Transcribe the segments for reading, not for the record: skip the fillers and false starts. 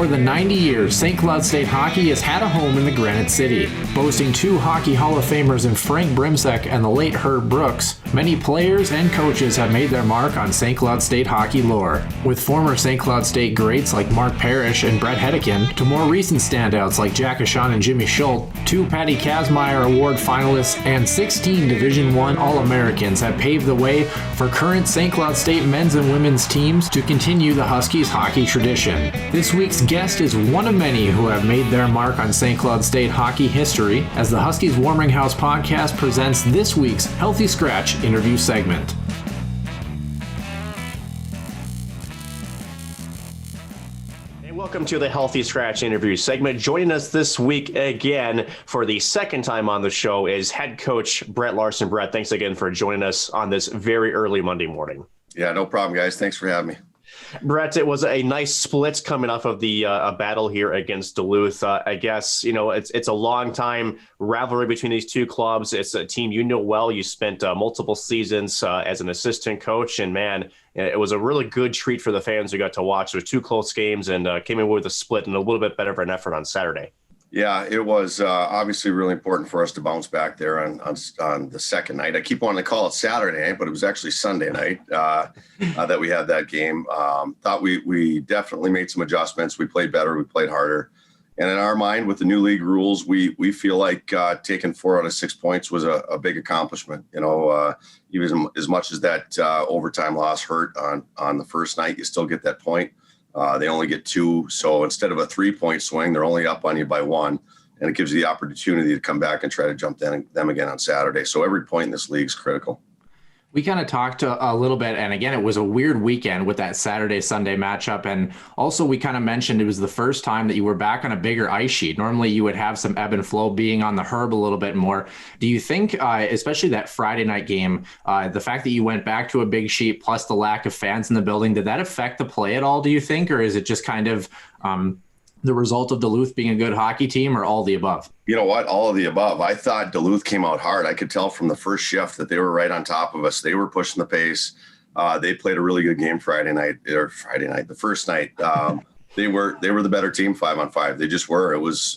more than 90 years, St. Cloud State Hockey has had a home in the Granite City. Boasting two Hockey Hall of Famers in Frank Brimsek and the late Herb Brooks, many players and coaches have made their mark on St. Cloud State hockey lore. With former St. Cloud State greats like Mark Parrish and Brett Hedekin, to more recent standouts like Jack Ashawn and Jimmy Schultz, two Patty Kazmaier Award finalists, and 16 Division I All-Americans have paved the way for current St. Cloud State men's and women's teams to continue the Huskies hockey tradition. This week's guest is one of many who have made their mark on St. Cloud State hockey history as the Huskies Warming House podcast presents this week's Healthy Scratch interview segment. Welcome to the Healthy Scratch interview segment. Joining us this week again for the second time on the show is head coach Brett Larson. Brett, thanks again for joining us on this very early Monday morning. Yeah, no problem, guys. Thanks for having me. Brett, it was a nice split coming off of the battle here against Duluth. I guess, you know, it's a long time rivalry between these two clubs. It's a team you know well. You spent multiple seasons as an assistant coach, and man, it was a really good treat for the fans who got to watch. There were two close games and came in with a split and a little bit better of an effort on Saturday. Yeah, it was obviously really important for us to bounce back there on the second night. I keep wanting to call it Saturday night, but it was actually Sunday night that we had that game. Thought we definitely made some adjustments. We played better. We played harder. And in our mind, with the new league rules, we feel like taking 4 out of 6 points was a big accomplishment. You know, even as much as that overtime loss hurt on the first night, you still get that point. They only get 2. So instead of a 3-point swing, they're only up on you by 1. And it gives you the opportunity to come back and try to jump them again on Saturday. So every point in this league is critical. We kind of talked a little bit, and again, it was a weird weekend with that Saturday-Sunday matchup. And also we kind of mentioned it was the first time that you were back on a bigger ice sheet. Normally you would have some ebb and flow being on the Herb a little bit more. Do you think, especially that Friday night game, the fact that you went back to a big sheet plus the lack of fans in the building, did that affect the play at all, do you think? Or is it just kind of the result of Duluth being a good hockey team, or all the above? You know what? All of the above. I thought Duluth came out hard. I could tell from the first shift that they were right on top of us. They were pushing the pace. They played a really good game the first night. They were the better team 5-on-5. They just were. It was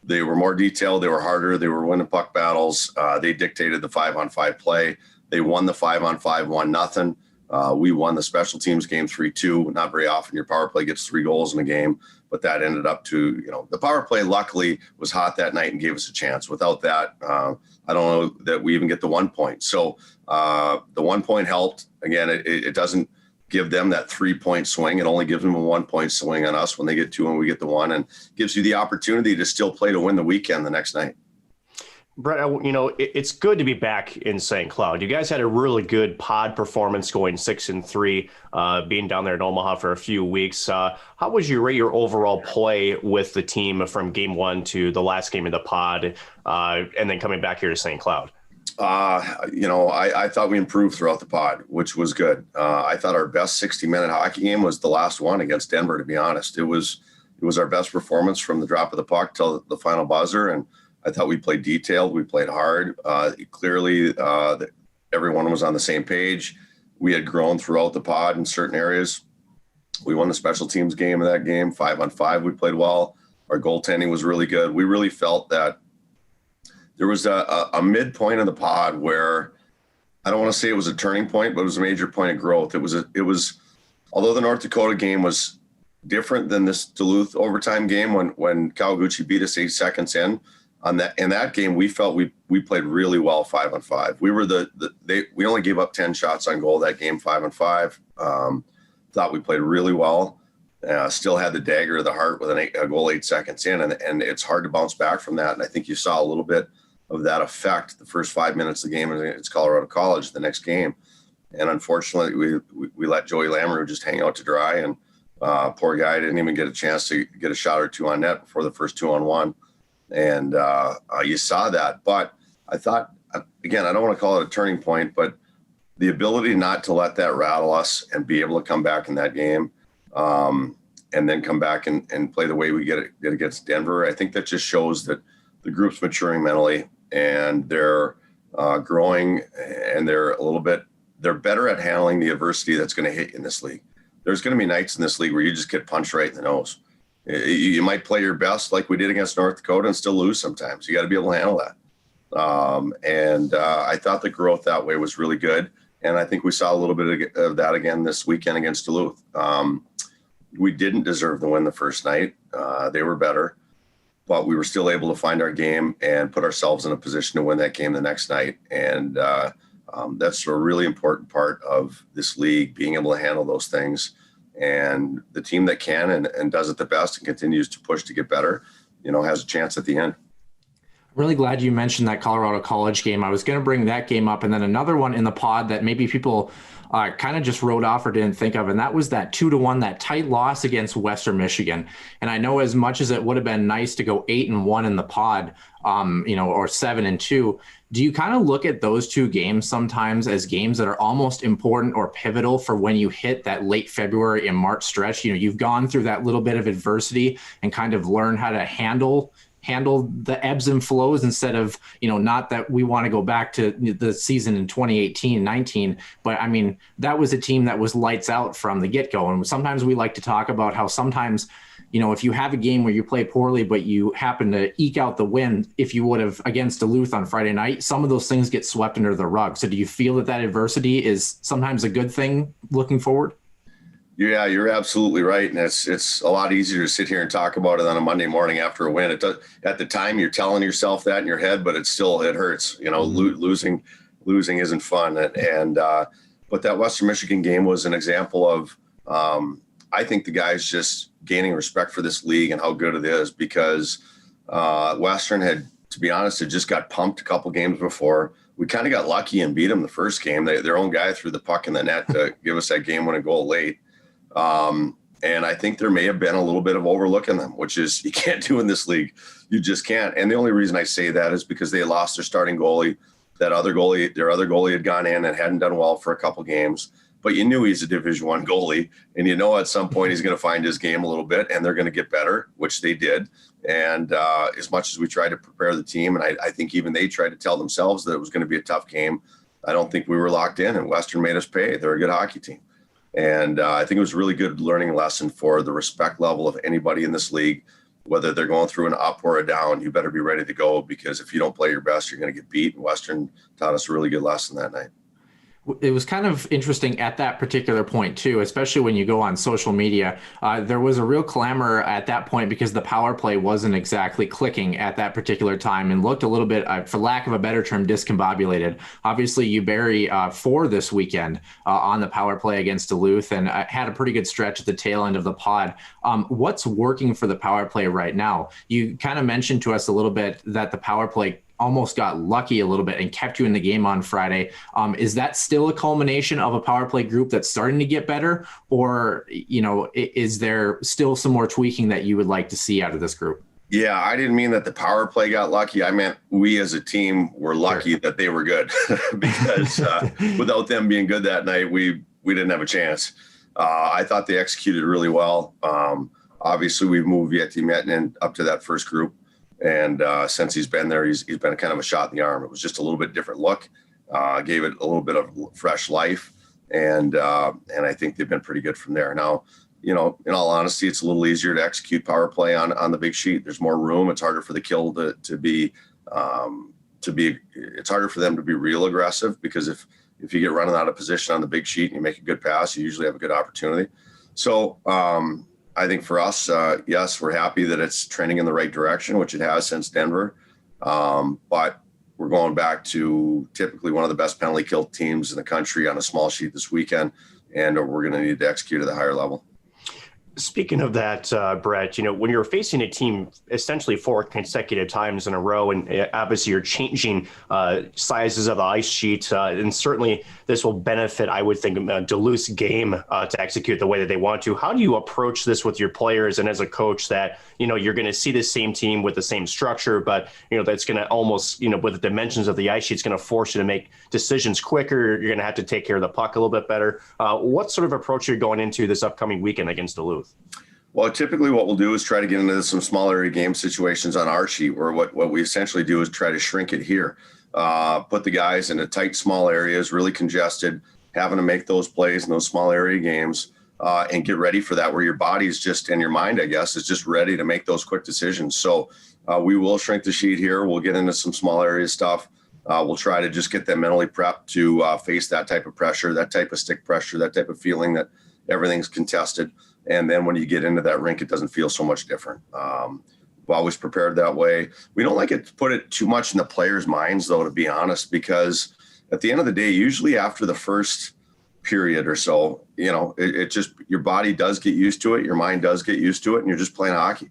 they were more detailed. They were harder. They were winning puck battles. They dictated the 5-on-5 play. They won the 5-on-5 1-0. We won the special teams game 3-2. Not very often your power play gets 3 goals in a game, but that ended up to, you know, the power play luckily was hot that night and gave us a chance. Without that, I don't know that we even get the 1 point. So the 1 point helped. Again, it doesn't give them that 3-point swing. It only gives them a 1 point swing on us when they get 2 and we get the 1, and gives you the opportunity to still play to win the weekend the next night. Brett, you know, it's good to be back in St. Cloud. You guys had a really good pod performance going 6-3, being down there in Omaha for a few weeks. How would you rate your overall play with the team from game 1 to the last game of the pod, and then coming back here to St. Cloud? You know, I thought we improved throughout the pod, which was good. I thought our best 60-minute hockey game was the last one against Denver, to be honest. It was our best performance from the drop of the puck till the final buzzer, and I thought we played detailed. We played hard. Clearly, everyone was on the same page. We had grown throughout the pod in certain areas. We won the special teams game in that game. 5-on-5, we played well. Our goaltending was really good. We really felt that there was a midpoint in the pod where, I don't want to say it was a turning point, but it was a major point of growth. It was, although the North Dakota game was different than this Duluth overtime game when Kawaguchi beat us 8 seconds in that game, we felt we played really well 5-on-5. We were we only gave up 10 shots on goal that game 5-on-5. Thought we played really well. Still had the dagger of the heart with a goal 8 seconds in, and it's hard to bounce back from that. And I think you saw a little bit of that effect the first 5 minutes of the game against Colorado College the next game. And unfortunately, we let Joey Lamoureux just hang out to dry, and poor guy didn't even get a chance to get a shot or 2 on net before the first 2-on-1. And you saw that. But I thought, again, I don't want to call it a turning point, but the ability not to let that rattle us and be able to come back in that game and then come back and play the way we did against Denver, I think that just shows that the group's maturing mentally, and they're growing, and they're better at handling the adversity that's going to hit in this league. there's going to be nights in this league where you just get punched right in the nose. You might play your best like we did against North Dakota and still lose sometimes. You got to be able to handle that. I thought the growth that way was really good. And I think we saw a little bit of that again this weekend against Duluth. We didn't deserve the win the first night. They were better, but we were still able to find our game and put ourselves in a position to win that game the next night. And that's a really important part of this league, being able to handle those things. And the team that can and does it the best and continues to push to get better, has a chance at the end. Really glad you mentioned that Colorado College game. I was going to bring that game up, and then another one in the pod that maybe people kind of just wrote off or didn't think of, and that was that 2-1, that tight loss against Western Michigan. And I know as much as it would have been nice to go 8-1 in the pod, or 7-2, do you kind of look at those two games sometimes as games that are almost important or pivotal for when you hit that late February and March stretch? You've gone through that little bit of adversity and kind of learn how to handle the ebbs and flows instead of, not that we want to go back to the season in 2018-19, but I mean, that was a team that was lights out from the get-go. And sometimes we like to talk about how sometimes, if you have a game where you play poorly, but you happen to eke out the win, if you would have against Duluth on Friday night, some of those things get swept under the rug. So do you feel that adversity is sometimes a good thing looking forward? Yeah, you're absolutely right. And it's a lot easier to sit here and talk about it on a Monday morning after a win. It does, at the time you're telling yourself that in your head, but it hurts. Losing isn't fun. But that Western Michigan game was an example of, I think the guys just gaining respect for this league and how good it is, because Western had just got pumped a couple games before. We kind of got lucky and beat them the first game. Their own guy threw the puck in the net to give us that game-winning goal late. And I think there may have been a little bit of overlooking them, which is you can't do in this league. You just can't. And the only reason I say that is because they lost their starting goalie. Their other goalie had gone in and hadn't done well for a couple games, but you knew he's a Division I goalie, and at some point he's going to find his game a little bit, and they're going to get better, which they did. And as much as we tried to prepare the team, and I think even they tried to tell themselves that it was going to be a tough game, I don't think we were locked in, and Western made us pay. They're a good hockey team. And I think it was a really good learning lesson for the respect level of anybody in this league, whether they're going through an up or a down. You better be ready to go, because if you don't play your best, you're going to get beat. And Western taught us a really good lesson that night. It was kind of interesting at that particular point too, especially when you go on social media. There was a real clamor at that point because the power play wasn't exactly clicking at that particular time and looked a little bit, for lack of a better term, discombobulated. Obviously, you bury 4 this weekend on the power play against Duluth, and had a pretty good stretch at the tail end of the pod. What's working for the power play right now? You kind of mentioned to us a little bit that the power play almost got lucky a little bit and kept you in the game on Friday. Is that still a culmination of a power play group that's starting to get better? Or, is there still some more tweaking that you would like to see out of this group? Yeah, I didn't mean that the power play got lucky. I meant we as a team were lucky that they were good because without them being good that night, we didn't have a chance. I thought they executed really well. Obviously, we've moved Yeti Metnin up to that first group. And since he's been there, he's been kind of a shot in the arm. It was just a little bit different look, gave it a little bit of fresh life, and I think they've been pretty good from there. Now, in all honesty, it's a little easier to execute power play on the big sheet. There's more room. It's harder for the kill to be. It's harder for them to be real aggressive, because if you get running out of position on the big sheet and you make a good pass, you usually have a good opportunity. So. I think for us, yes, we're happy that it's trending in the right direction, which it has since Denver. But we're going back to typically one of the best penalty kill teams in the country on a small sheet this weekend, and we're going to need to execute at a higher level. Speaking of that, Brett, when you're facing a team essentially 4 consecutive times in a row, and obviously you're changing sizes of the ice sheet, and certainly this will benefit, I would think, Duluth's game to execute the way that they want to. How do you approach this with your players and as a coach that, you're going to see the same team with the same structure, but, that's going to almost, with the dimensions of the ice sheet, it's going to force you to make decisions quicker. You're going to have to take care of the puck a little bit better. What sort of approach are you going into this upcoming weekend against Duluth? Well, typically what we'll do is try to get into some small area game situations on our sheet, where what we essentially do is try to shrink it here, put the guys in a tight, small areas, really congested, having to make those plays in those small area games. and get ready for that, where your body's just, and your mind, I guess, is just ready to make those quick decisions. So we will shrink the sheet here. We'll get into some small area stuff. We'll try to just get them mentally prepped to face that type of pressure, that type of stick pressure, that type of feeling that everything's contested. And then when you get into that rink, it doesn't feel so much different. We're always prepared that way. We don't like it to put it too much in the players' minds, though, to be honest, because at the end of the day, usually after the first period or so, it just, your body does get used to it. Your mind does get used to it, and you're just playing hockey.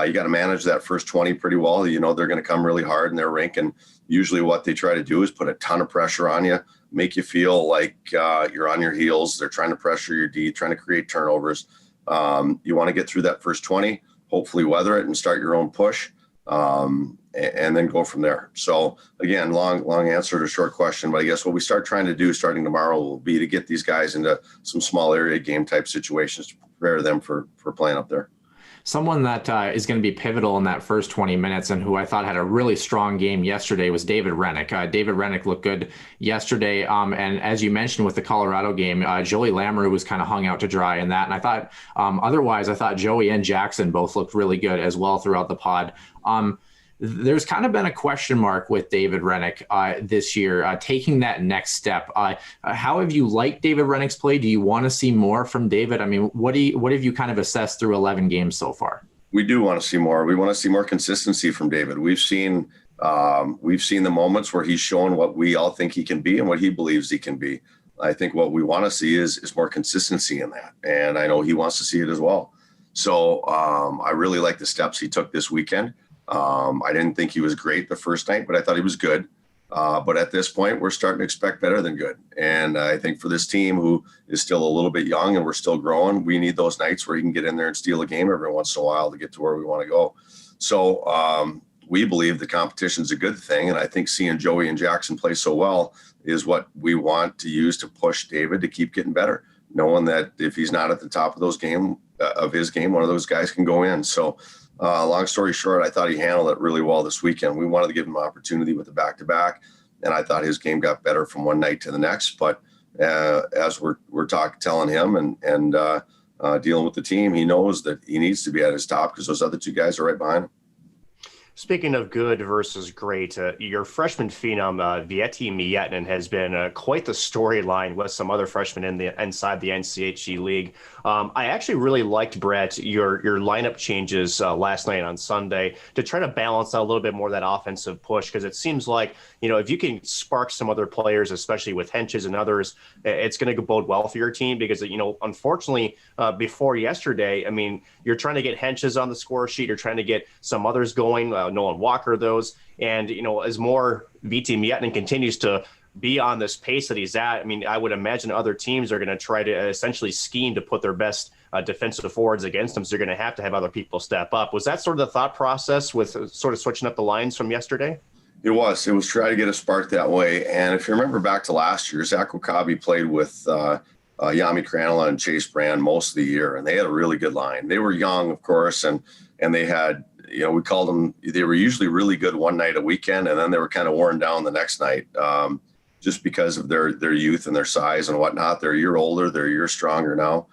You got to manage that first 20 pretty well. They're going to come really hard in their rink. And usually what they try to do is put a ton of pressure on you, make you feel like you're on your heels. They're trying to pressure your D, trying to create turnovers. You want to get through that first 20, hopefully weather it and start your own push, and then go from there. So again, long answer to a short question, but I guess what we start trying to do starting tomorrow will be to get these guys into some small area game type situations to prepare them for playing up there. Someone that is going to be pivotal in that first 20 minutes and who I thought had a really strong game yesterday was David Rennick. David Rennick looked good yesterday. And as you mentioned with the Colorado game, Joey Lamoureux was kind of hung out to dry in that. And I thought otherwise, I thought Joey and Jackson both looked really good as well throughout the pod. There's kind of been a question mark with David Rennick this year, taking that next step. How have you liked David Rennick's play? Do you want to see more from David? I mean, what have you kind of assessed through 11 games so far? We do want to see more. We want to see more consistency from David. We've seen the moments where he's shown what we all think he can be and what he believes he can be. I think what we want to see is more consistency in that. And I know he wants to see it as well. So I really like the steps he took this weekend. I didn't think he was great the first night, but I thought he was good. But at this point, we're starting to expect better than good. And I think for this team who is still a little bit young and we're still growing, we need those nights where he can get in there and steal a game every once in a while to get to where we want to go. So we believe the competition's a good thing. And I think seeing Joey and Jackson play so well is what we want to use to push David to keep getting better, knowing that if he's not at the top of his game, one of those guys can go in. So long story short, I thought he handled it really well this weekend. We wanted to give him an opportunity with the back-to-back, and I thought his game got better from one night to the next. But as we're telling him and dealing with the team, he knows that he needs to be at his top because those other two guys are right behind him. Speaking of good versus great, your freshman phenom, Vieti Miettinen, has been quite the storyline with some other freshmen inside the NCHC league. I actually really liked, Brett, your lineup changes last night on Sunday to try to balance out a little bit more of that offensive push, because it seems like, if you can spark some other players, especially with Henches and others, it's going to bode well for your team because, unfortunately, before yesterday, I mean, you're trying to get Henches on the score sheet, you're trying to get some others going, Nolan Walker, those. And, as more VT Miettinen continues to be on this pace that he's at, I mean, I would imagine other teams are going to try to essentially scheme to put their best defensive forwards against him. So you're going to have other people step up. Was that sort of the thought process with sort of switching up the lines from yesterday? It was try to get a spark that way. And if you remember back to last year, Zach Wakabi played with Yami Kranola and Chase Brand most of the year, and they had a really good line. They were young, of course, and they had, we called them, they were usually really good one night a weekend, and then they were kind of worn down the next night just because of their youth and their size and whatnot. They're a year older, they're a year stronger now,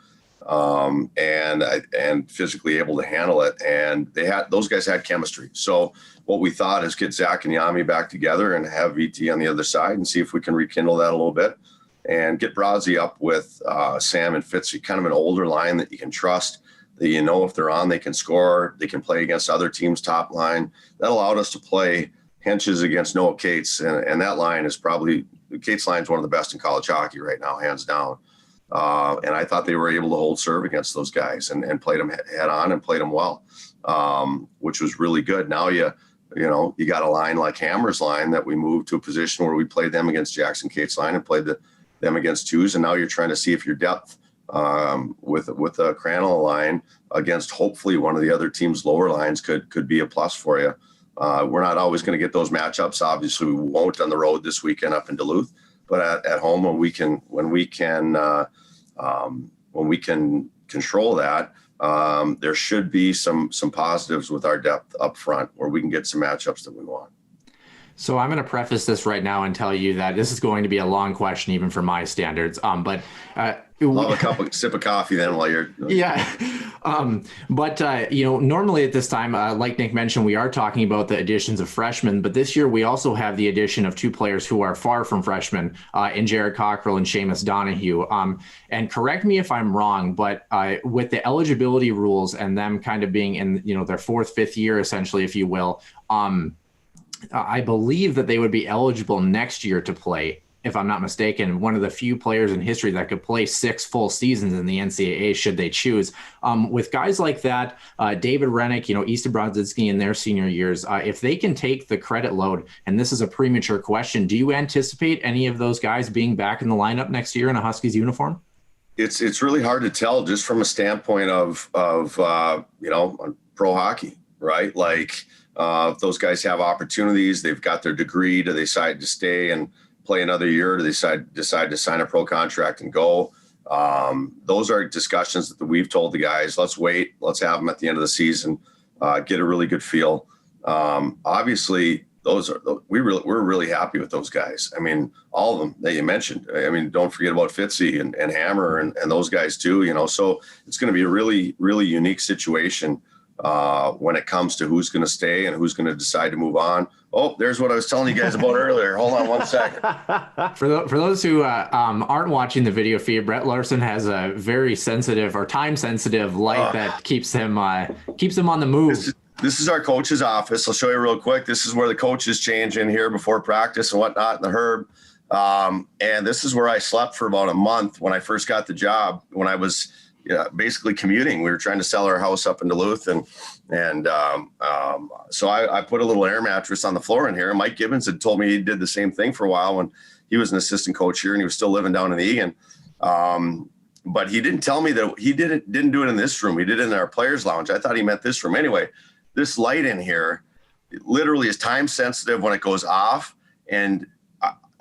and physically able to handle it. And those guys had chemistry. So what we thought is get Zach and Yami back together and have VT on the other side and see if we can rekindle that a little bit and get Brazzi up with Sam and Fitzy, kind of an older line that you can trust, that if they're on, they can score, they can play against other teams' top line. That allowed us to play Henches against Noah Cates, and that line is probably, Cates' line is one of the best in college hockey right now, hands down. And I thought they were able to hold serve against those guys and played them head on and played them well, which was really good. Now you got a line like Hammer's line that we moved to a position where we played them against Jackson Cates' line and played them against twos, and now you're trying to see if your depth with a Cranola line against hopefully one of the other team's lower lines could be a plus for you. We're not always going to get those matchups. Obviously, we won't on the road this weekend up in Duluth, but at home when we can control that, there should be some positives with our depth up front where we can get some matchups that we want. So I'm going to preface this right now and tell you that this is going to be a long question, even for my standards. But Love a sip of coffee then while you're. Yeah. Normally at this time, like Nick mentioned, we are talking about the additions of freshmen, but this year we also have the addition of two players who are far from freshmen, in Jared Cockrell and Seamus Donahue. And correct me if I'm wrong, but with the eligibility rules and them kind of being in, their fourth, fifth year, essentially, if you will, I believe that they would be eligible next year to play, if I'm not mistaken, one of the few players in history that could play 6 full seasons in the NCAA should they choose. With guys like that, David Rennick, Easton Bronzinski in their senior years, if they can take the credit load, and this is a premature question, do you anticipate any of those guys being back in the lineup next year in a Huskies uniform? It's really hard to tell just from a standpoint of pro hockey, right? Like, if those guys have opportunities, they've got their degree, do they decide to stay and play another year, do they decide to sign a pro contract and go? Those are discussions that we've told the guys, let's wait, let's have them at the end of the season, get a really good feel. Obviously, we're really happy with those guys. I mean, all of them that you mentioned. I mean, don't forget about Fitzy and Hammer and those guys too, so it's going to be a really, really unique situation when it comes to who's going to stay and who's going to decide to move on. Oh, there's what I was telling you guys about earlier. Hold on one second. For those who aren't watching the video feed, Brett Larson has a very sensitive or time-sensitive light that keeps him on the move. This is our coach's office. I'll show you real quick. This is where the coaches change in here before practice and whatnot in the Herb. And this is where I slept for about a month when I first got the job, when I was basically commuting. We were trying to sell our house up in Duluth, and so I put a little air mattress on the floor in here. Mike Gibbons had told me he did the same thing for a while when he was an assistant coach here, and he was still living down in the Egan. But he didn't tell me that he didn't do it in this room. He did it in our players' lounge. I thought he meant this room. Anyway, this light in here literally is time sensitive when it goes off, and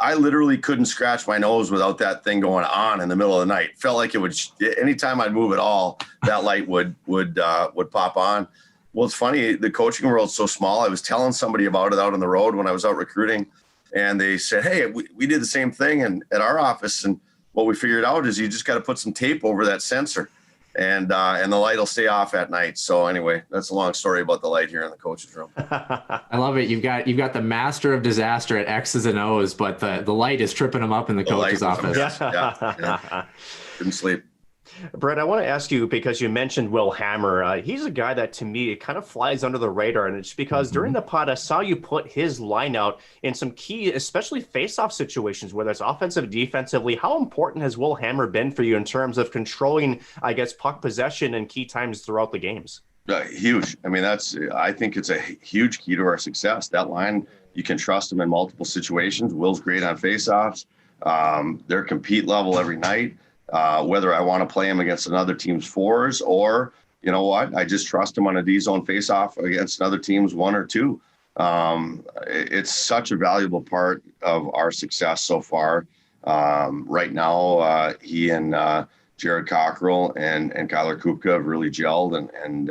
I literally couldn't scratch my nose without that thing going on in the middle of the night. Felt like it would, anytime I'd move at all, that light would pop on. Well, it's funny, the coaching world's so small. I was telling somebody about it out on the road when I was out recruiting, and they said, hey, we did the same thing at our office. And what we figured out is you just got to put some tape over that sensor, and the light will stay off at night. So anyway, that's a long story about the light here in the coach's room. I love it. You've got the master of disaster at X's and O's, but the light is tripping him up in the coach's office. Yeah. Couldn't sleep. Brett, I want to ask you, because you mentioned Will Hammer. He's a guy that, to me, it kind of flies under the radar. And it's because during the pod, I saw you put his line out in some key, especially face-off situations, whether it's offensive, defensively. How important has Will Hammer been for you in terms of controlling, I guess, puck possession and key times throughout the games? Huge. I mean, I think it's a huge key to our success. That line, you can trust him in multiple situations. Will's great on face-offs. They're compete level every night. Whether I want to play him against another team's fours, or, you know what, I just trust him on a D-zone face-off against another team's 1 or 2. It's such a valuable part of our success so far. Right now, he and Jared Cockrell and Kyler Kupka have really gelled and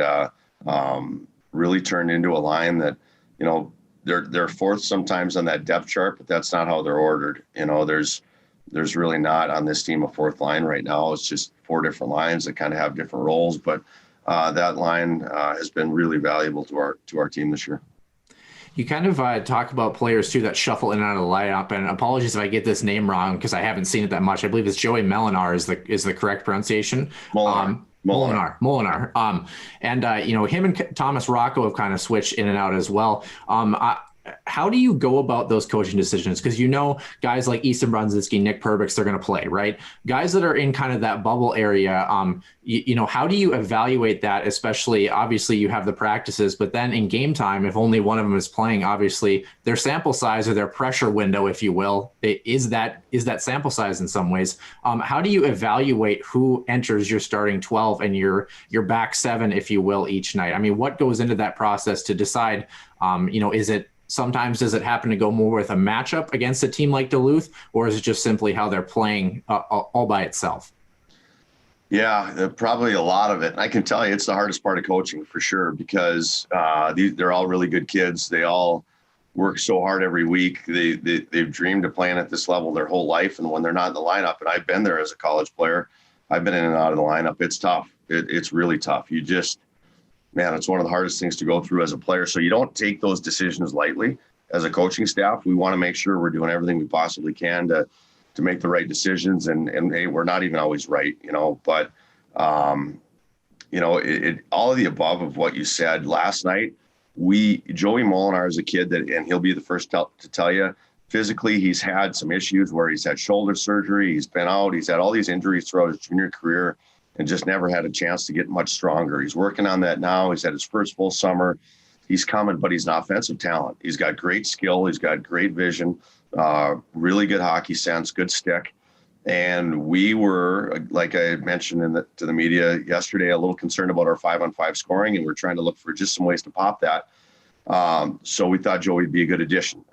really turned into a line that, they're fourth sometimes on that depth chart, but that's not how they're ordered. There's really not on this team a fourth line right now. It's just 4 different lines that kind of have different roles, but that line has been really valuable to our team this year. You kind of talk about players too that shuffle in and out of the lineup, and apologies if I get this name wrong because I haven't seen it that much. I believe it's Joey Molinar is the correct pronunciation. Molinar. And him and Thomas Rocco have kind of switched in and out as well. How do you go about those coaching decisions? Because guys like Easton Bronzinski, Nick Perbix, they're going to play, right? Guys that are in kind of that bubble area, how do you evaluate that? Especially, obviously, you have the practices, but then in game time, if only one of them is playing, obviously, their sample size or their pressure window, if you will, is that sample size in some ways. How do you evaluate who enters your starting 12 and your back 7, if you will, each night? I mean, what goes into that process to decide, Sometimes does it happen to go more with a matchup against a team like Duluth, or is it just simply how they're playing all by itself? Yeah, probably a lot of it. I can tell you it's the hardest part of coaching for sure, because they're all really good kids. They all work so hard every week. They've dreamed of playing at this level their whole life. And when they're not in the lineup, and I've been there as a college player, I've been in and out of the lineup. It's tough. It's really tough. You just, man, it's one of the hardest things to go through as a player. So you don't take those decisions lightly. As a coaching staff, we want to make sure we're doing everything we possibly can to make the right decisions. And hey, we're not even always right, but all of the above of what you said last night, Joey Molinar is a kid and he'll be the first to tell you, physically, he's had some issues where he's had shoulder surgery. He's been out. He's had all these injuries throughout his junior career and just never had a chance to get much stronger. He's working on that now. He's had his first full summer. He's coming, but he's an offensive talent. He's got great skill. He's got great vision, really good hockey sense, good stick. And we were, like I mentioned to the media yesterday, a little concerned about our 5-on-5 scoring, and we're trying to look for just some ways to pop that. So we thought Joey would be a good addition.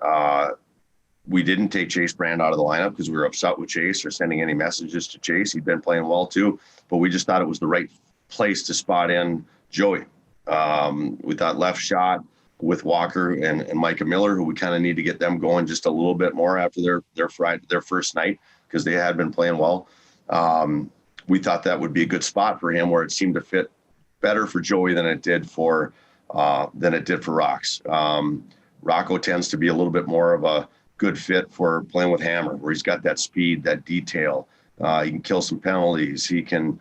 We didn't take Chase Brand out of the lineup because we were upset with Chase or sending any messages to Chase. He'd been playing well too, but we just thought it was the right place to spot in Joey. We thought left shot with Walker and Micah Miller, who we kind of need to get them going just a little bit more after their first night because they had been playing well. We thought that would be a good spot for him where it seemed to fit better for Joey than it did for Rocks. Rocco tends to be a little bit more of a good fit for playing with Hammer, where he's got that speed, that detail. He can kill some penalties. He can,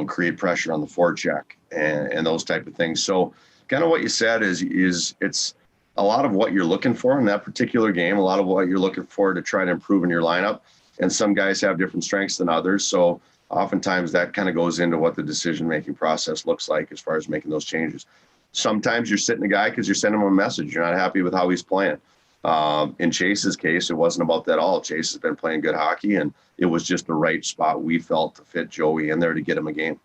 create pressure on the forecheck and those type of things. So kind of what you said is it's a lot of what you're looking for in that particular game, a lot of what you're looking for to try to improve in your lineup. And some guys have different strengths than others. So oftentimes that kind of goes into what the decision-making process looks like as far as making those changes. Sometimes you're sitting a guy because you're sending him a message. You're not happy with how he's playing. In Chase's case, it wasn't about that at all. Chase has been playing good hockey, and it was just the right spot we felt to fit Joey in there to get him a game.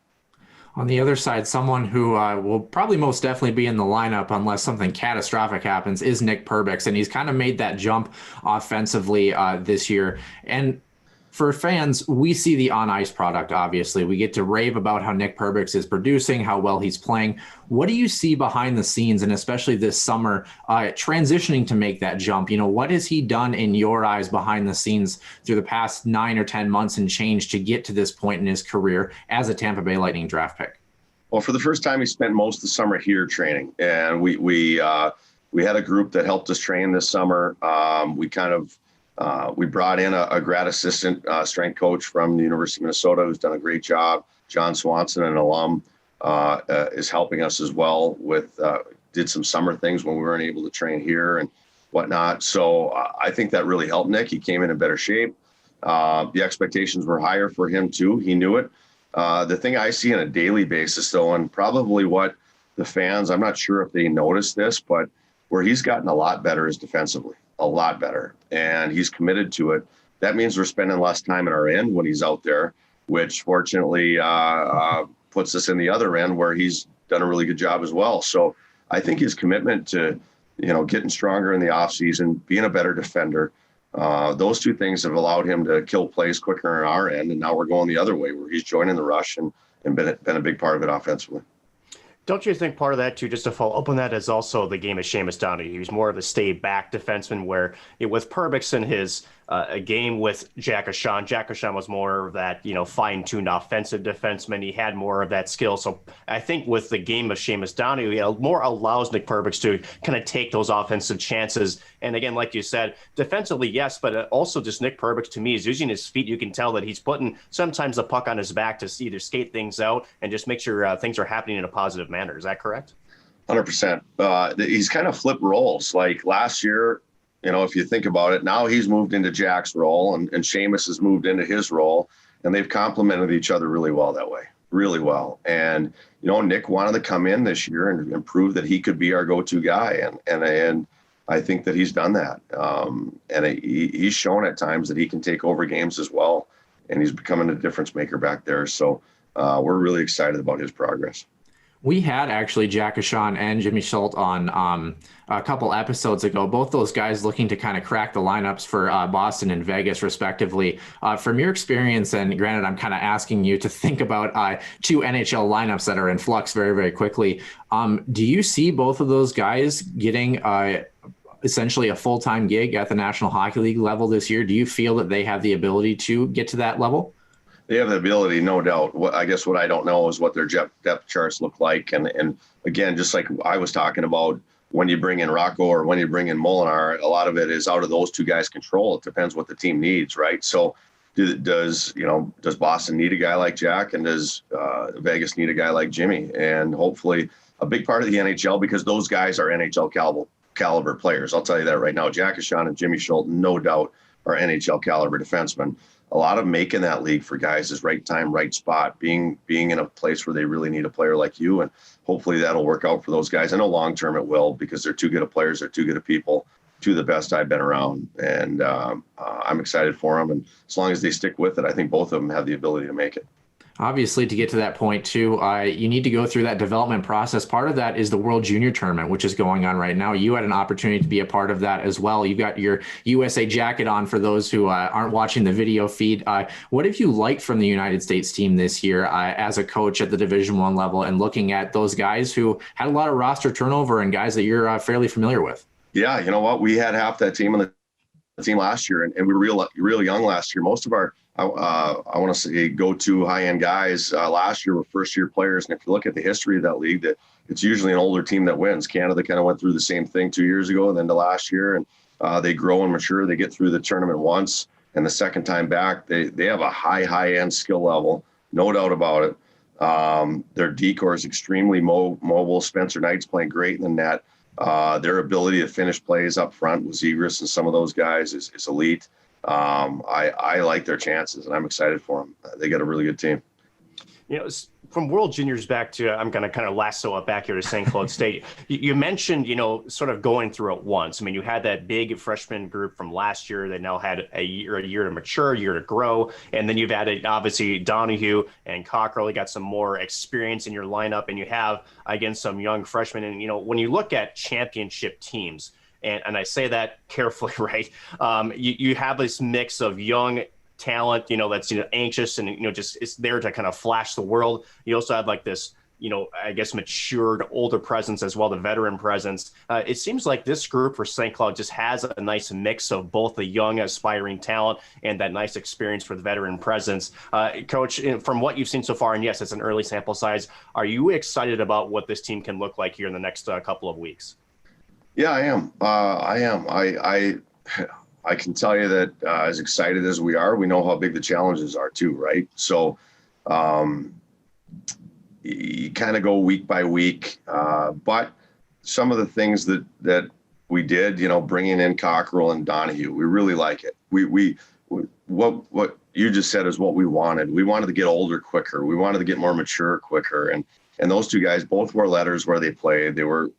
On the other side, someone who will probably most definitely be in the lineup unless something catastrophic happens is Nick Perbix, and he's kind of made that jump offensively this year. And for fans, we see the on-ice product, obviously. We get to rave about how Nick Perbix is producing, how well he's playing. What do you see behind the scenes, and especially this summer, transitioning to make that jump? What has he done in your eyes behind the scenes through the past 9 or 10 months and change to get to this point in his career as a Tampa Bay Lightning draft pick? Well, for the first time, he spent most of the summer here training, and we had a group that helped us train this summer. We brought in a grad assistant strength coach from the University of Minnesota who's done a great job. John Swanson, an alum, is helping us as well did some summer things when we weren't able to train here and whatnot. So I think that really helped Nick. He came in better shape. The expectations were higher for him too. He knew it. The thing I see on a daily basis though, and probably what the fans, I'm not sure if they noticed this, but where he's gotten a lot better is defensively. A lot better, and he's committed to it. That means we're spending less time at our end when he's out there, which fortunately puts us in the other end where he's done a really good job as well. So I think his commitment to, getting stronger in the offseason, being a better defender, those two things have allowed him to kill plays quicker on our end, and now we're going the other way where he's joining the rush and been a big part of it offensively. Don't you think part of that, too, just to follow up on that, is also the game of Seamus Downey? He was more of a stay-back defenseman where with Perbix in his a game with Jack O'Shawn was more of that, fine-tuned offensive defenseman. He had more of that skill. So I think with the game of Seamus Downey, more allows Nick Perbix to kind of take those offensive chances. And again, like you said, defensively, yes, but also just Nick Perbix, to me, is using his feet. You can tell that he's putting sometimes the puck on his back to either skate things out and just make sure things are happening in a positive manner. Is that correct? 100%. He's kind of flipped roles. Like last year, if you think about it, now he's moved into Jack's role and Seamus has moved into his role, and they've complemented each other really well that way, really well. And, Nick wanted to come in this year and prove that he could be our go-to guy. And I think that he's done that. He's shown at times that he can take over games as well. And he's becoming a difference maker back there. So we're really excited about his progress. We had actually Jack O'Shawn and Jimmy Schultz on a couple episodes ago, both those guys looking to kind of crack the lineups for Boston and Vegas, respectively. From your experience, and granted, I'm kind of asking you to think about two NHL lineups that are in flux very, very quickly. Do you see both of those guys getting essentially a full-time gig at the National Hockey League level this year. Do you feel that they have the ability to get to that level? They have the ability, no doubt. What I don't know is what their depth charts look like. And again, just like I was talking about, when you bring in Rocco or when you bring in Molinar, a lot of it is out of those two guys' control. It depends what the team needs, right? So does Boston need a guy like Jack, and does Vegas need a guy like Jimmy? And hopefully a big part of the NHL, because those guys are NHL caliber players. I'll tell you that right now. Jack Ashon and Jimmy Schultz, no doubt, are NHL caliber defensemen. A lot of making that league for guys is right time, right spot, being in a place where they really need a player like you. And hopefully that'll work out for those guys. I know long-term it will, because they're too good of players. They're too good of people, two of the best I've been around. And I'm excited for them. And as long as they stick with it, I think both of them have the ability to make it. Obviously, to get to that point too, you need to go through that development process. Part of that is the World Junior Tournament, which is going on right now. You had an opportunity to be a part of that as well. You've got your USA jacket on for those who aren't watching the video feed. What have you liked from the United States team this year as a coach at the Division I level, and looking at those guys who had a lot of roster turnover and guys that you're fairly familiar with? Yeah, you know what? We had half that team on the team last year, and we were real young last year. Most of our I want to say go-to high-end guys last year were first-year players. And if you look at the history of that league, that it's usually an older team that wins. Canada kind of went through the same thing 2 years ago and then to last year, and they grow and mature. They get through the tournament once, and the second time back, they have a high-end skill level, no doubt about it. Their decor is extremely mobile. Spencer Knight's playing great in the net. Their ability to finish plays up front with Zegras and some of those guys is elite. I like their chances, and I'm excited for them. They got a really good team. From World Juniors back to, I'm going to kind of lasso it back here to St. Cloud State. You mentioned, sort of going through it once. I mean, you had that big freshman group from last year that now had a year to mature, a year to grow. And then you've added, obviously, Donahue and Cockrell. You got some more experience in your lineup, and you have, again, some young freshmen. And, when you look at championship teams, and I say that carefully, right? You have this mix of young talent, that's, anxious and, just is there to kind of flash the world. You also have like this, I guess, matured older presence as well, the veteran presence. It seems like this group for St. Cloud just has a nice mix of both the young aspiring talent and that nice experience for the veteran presence. Coach, from what you've seen so far, and yes, it's an early sample size, are you excited about what this team can look like here in the next couple of weeks? Yeah, I am. I can tell you that as excited as we are, we know how big the challenges are too, right? So you kind of go week by week, but some of the things that we did, bringing in Cockrell and Donahue, we really like it. What you just said is what we wanted. We wanted to get older quicker. We wanted to get more mature quicker, and those two guys both wore letters where they played. They were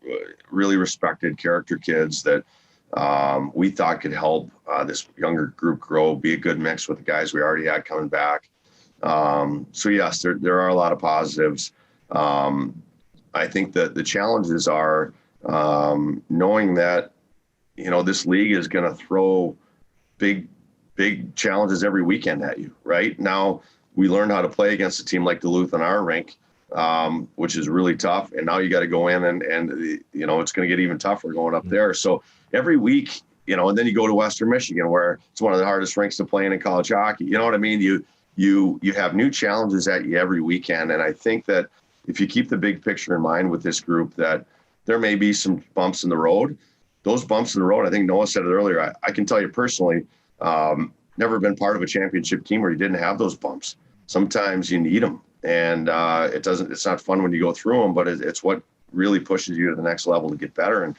really respected character kids that we thought could help this younger group grow, be a good mix with the guys we already had coming back. So yes, there are a lot of positives. I think that the challenges are knowing that, this league is going to throw big challenges every weekend at you. Right now, we learned how to play against a team like Duluth in our rink, which is really tough. And now you got to go in and it's going to get even tougher going up there. So every week, and then you go to Western Michigan, where it's one of the hardest rinks to play in college hockey. You know what I mean? You have new challenges at you every weekend. And I think that if you keep the big picture in mind with this group, that there may be some bumps in the road. Those bumps in the road, I think Noah said it earlier. I can tell you personally, never been part of a championship team where you didn't have those bumps. Sometimes you need them. And it's not fun when you go through them, but it's what really pushes you to the next level to get better. And,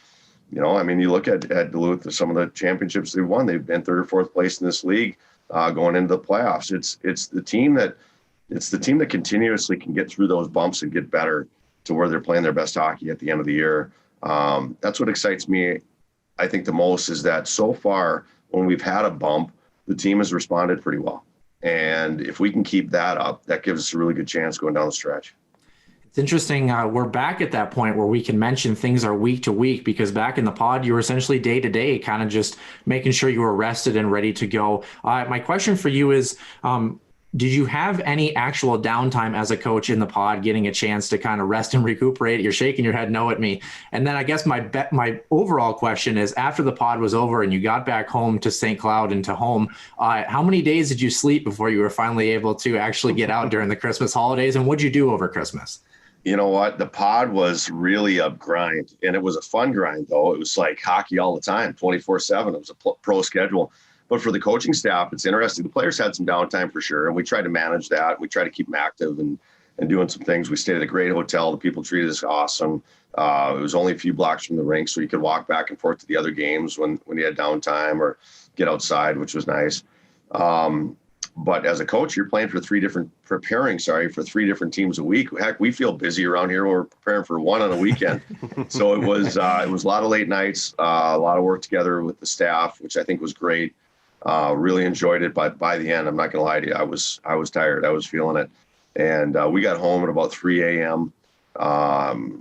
you look at Duluth, some of the championships they've won, they've been third or fourth place in this league going into the playoffs. It's the team that continuously can get through those bumps and get better to where they're playing their best hockey at the end of the year. That's what excites me, I think, the most, is that so far when we've had a bump, the team has responded pretty well. And if we can keep that up, that gives us a really good chance going down the stretch. It's interesting. We're back at that point where we can mention things are week to week, because back in the pod, you were essentially day to day, kind of just making sure you were rested and ready to go. My question for you is, did you have any actual downtime as a coach in the pod, getting a chance to kind of rest and recuperate? You're shaking your head no at me. And then I guess my overall question is, after the pod was over and you got back home to St. Cloud and to home, how many days did you sleep before you were finally able to actually get out during the Christmas holidays? And what'd you do over Christmas? You know what? The pod was really a grind, and it was a fun grind, though. It was like hockey all the time, 24/7. It was a pro schedule. But for the coaching staff, it's interesting. The players had some downtime for sure, and we tried to manage that. We tried to keep them active and doing some things. We stayed at a great hotel. The people treated us awesome. It was only a few blocks from the rink, so you could walk back and forth to the other games when you had downtime or get outside, which was nice. But as a coach, you're playing for preparing for 3 different teams a week. Heck, we feel busy around here. We're preparing for 1 on a weekend. So it was a lot of late nights, a lot of work together with the staff, which I think was great. Really enjoyed it. But by the end, I'm not going to lie to you, I was tired. I was feeling it. And we got home at about 3 a.m.,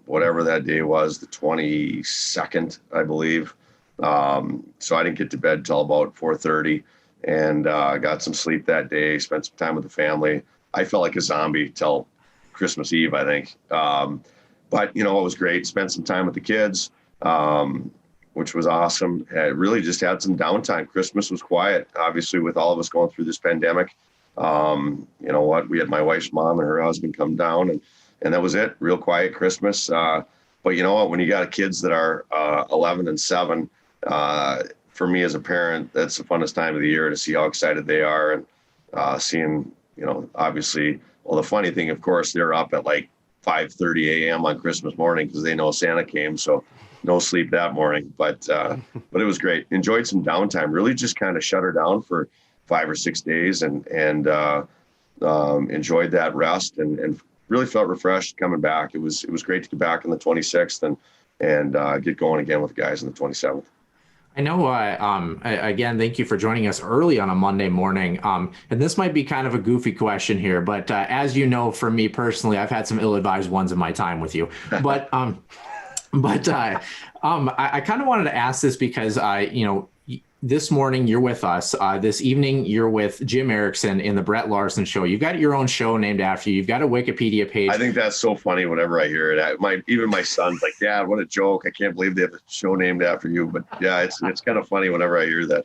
whatever that day was, the 22nd, I believe. So I didn't get to bed till about 4:30. And got some sleep that day, spent some time with the family. I felt like a zombie till Christmas Eve, I think. But, it was great. Spent some time with the kids, which was awesome. I really just had some downtime. Christmas was quiet, obviously, with all of us going through this pandemic. We had my wife's mom and her husband come down, and that was it. Real quiet Christmas. But you know what? When you got kids that are 11 and 7, for me as a parent, that's the funnest time of the year to see how excited they are and seeing, obviously, well, the funny thing, of course, they're up at like 5:30 a.m. on Christmas morning because they know Santa came. So no sleep that morning, but it was great. Enjoyed some downtime, really just kind of shut her down for 5 or 6 days and enjoyed that rest and really felt refreshed coming back. It was great to get back on the 26th and get going again with the guys on the 27th. I know, again, thank you for joining us early on a Monday morning. And this might be kind of a goofy question here, but as you know, for me personally, I've had some ill-advised ones in my time with you. But I kind of wanted to ask this because, this morning you're with us. This evening you're with Jim Erickson in the Brett Larson Show. You've got your own show named after you. You've got a Wikipedia page. I think that's so funny whenever I hear it. Even my son's like, "Dad, what a joke! I can't believe they have a show named after you." But yeah, it's kind of funny whenever I hear that.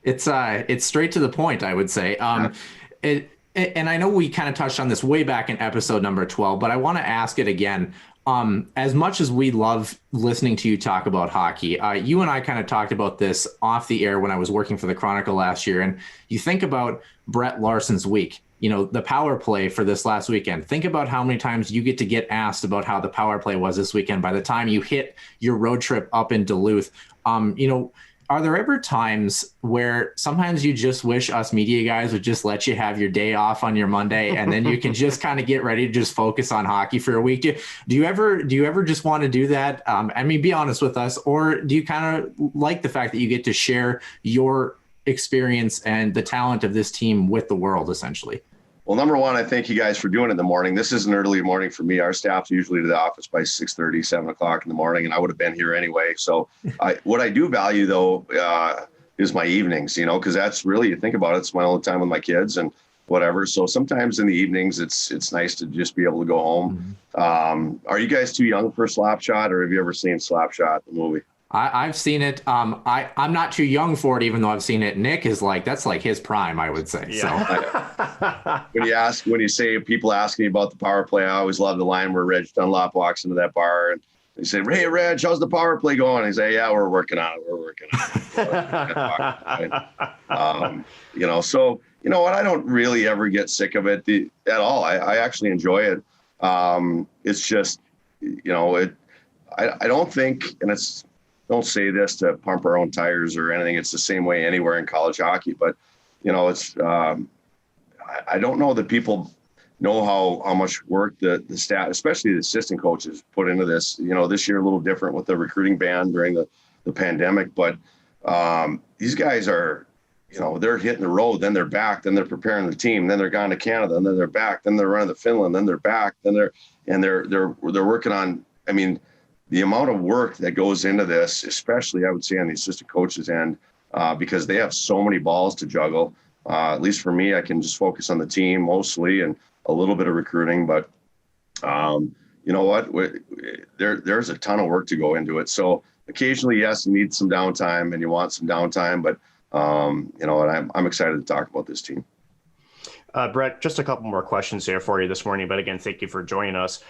It's straight to the point, I would say. And I know we kind of touched on this way back in episode number 12, but I want to ask it again. As much as we love listening to you talk about hockey, you and I kind of talked about this off the air when I was working for the Chronicle last year. And you think about Brett Larson's week, the power play for this last weekend. Think about how many times you get asked about how the power play was this weekend by the time you hit your road trip up in Duluth. Are there ever times where sometimes you just wish us media guys would just let you have your day off on your Monday and then you can just kind of get ready to just focus on hockey for a week? Do you ever just want to do that? Be honest with us, or do you kind of like the fact that you get to share your experience and the talent of this team with the world, essentially? Well, number one, I thank you guys for doing it in the morning. This is an early morning for me. Our staff's usually to the office by 6:30, 7 o'clock in the morning, and I would have been here anyway. So what I do value, though, is my evenings, because that's really, you think about it, it's my only time with my kids and whatever. So sometimes in the evenings, it's nice to just be able to go home. Mm-hmm. Are you guys too young for Slapshot, or have you ever seen Slapshot, the movie? I've seen it. I'm not too young for it, even though I've seen it. Nick is that's like his prime, I would say. Yeah. So when you say people ask me about the power play, I always love the line where Reg Dunlop walks into that bar and they say, "Hey, Reg, how's the power play going?" He say, "Yeah, we're working on it. We're working on it." So you know what? I don't really ever get sick of it at all. I actually enjoy it. It's just, I don't think, and don't say this to pump our own tires or anything. It's the same way anywhere in college hockey, but it's, I don't know that people know how much work the staff, especially the assistant coaches, put into this. This year a little different with the recruiting ban during the pandemic, but these guys are, they're hitting the road, then they're back, then they're preparing the team, then they're gone to Canada, and then they're back, then they're running to Finland, then they're back, then they're working on, the amount of work that goes into this, especially I would say on the assistant coaches end, because they have so many balls to juggle. At least for me, I can just focus on the team mostly and a little bit of recruiting. But you know what? There's a ton of work to go into it. So occasionally, yes, you need some downtime and you want some downtime. But you know what? I'm excited to talk about this team. Brett, just a couple more questions here for you this morning. But again, thank you for joining us.